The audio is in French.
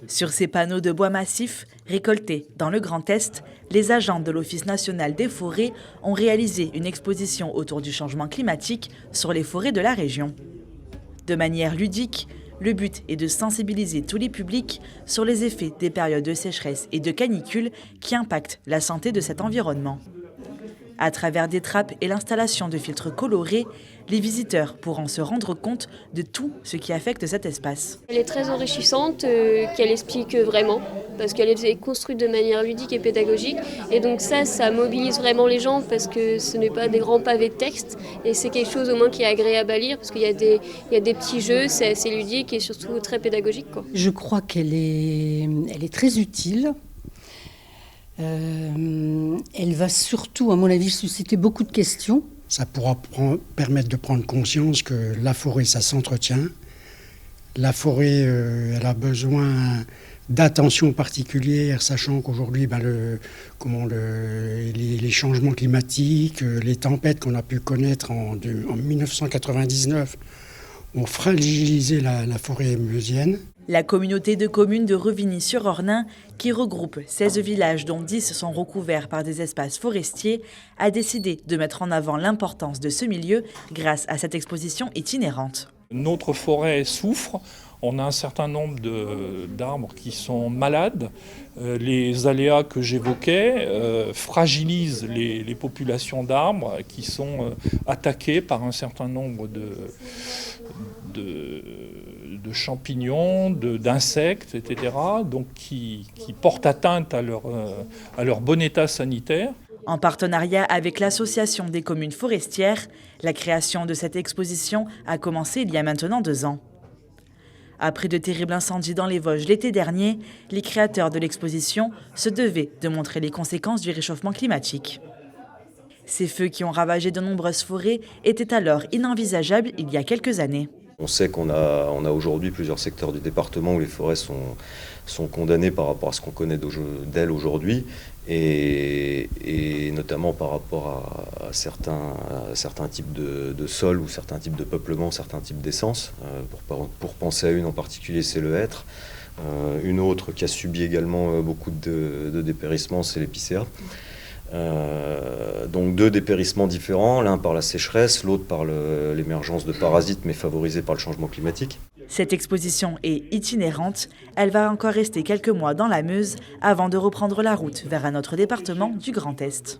Sur ces panneaux de bois massif récoltés dans le Grand Est, les agents de l'Office national des forêts ont réalisé une exposition autour du changement climatique sur les forêts de la région. De manière ludique, le but est de sensibiliser tous les publics sur les effets des périodes de sécheresse et de canicule qui impactent la santé de cet environnement. À travers des trappes et l'installation de filtres colorés, les visiteurs pourront se rendre compte de tout ce qui affecte cet espace. Elle est très enrichissante, qu'elle explique vraiment, parce qu'elle est construite de manière ludique et pédagogique. Et donc ça mobilise vraiment les gens, parce que ce n'est pas des grands pavés de texte, et c'est quelque chose au moins qui est agréable à lire, parce qu'il y a des petits jeux, c'est assez ludique et surtout très pédagogique, quoi. Je crois qu'elle est très utile. Elle va surtout, à mon avis, susciter beaucoup de questions. Ça pourra permettre de prendre conscience que la forêt, ça s'entretient. La forêt, elle a besoin d'attention particulière, sachant qu'aujourd'hui, les changements climatiques, les tempêtes qu'on a pu connaître en 1999 ont fragilisé la forêt meusienne. La communauté de communes de Revigny-sur-Ornain, qui regroupe 16 villages dont 10 sont recouverts par des espaces forestiers, a décidé de mettre en avant l'importance de ce milieu grâce à cette exposition itinérante. Notre forêt souffre, on a un certain nombre d'arbres qui sont malades. Les aléas que j'évoquais fragilisent les populations d'arbres qui sont attaquées par un certain nombre de champignons, d'insectes, etc., donc qui portent atteinte à leur bon état sanitaire. En partenariat avec l'Association des communes forestières, la création de cette exposition a commencé il y a maintenant 2 ans. Après de terribles incendies dans les Vosges l'été dernier, les créateurs de l'exposition se devaient de montrer les conséquences du réchauffement climatique. Ces feux qui ont ravagé de nombreuses forêts étaient alors inenvisageables il y a quelques années. On sait qu'on a aujourd'hui plusieurs secteurs du département où les forêts sont condamnées par rapport à ce qu'on connaît d'elles aujourd'hui et notamment par rapport à certains types de sols ou certains types de peuplements, certains types d'essences. Pour penser à une en particulier, c'est le hêtre. Une autre qui a subi également beaucoup de dépérissements, c'est l'épicéa. Donc 2 dépérissements différents, l'un par la sécheresse, l'autre par l'émergence de parasites mais favorisés par le changement climatique. Cette exposition est itinérante, elle va encore rester quelques mois dans la Meuse avant de reprendre la route vers un autre département du Grand Est.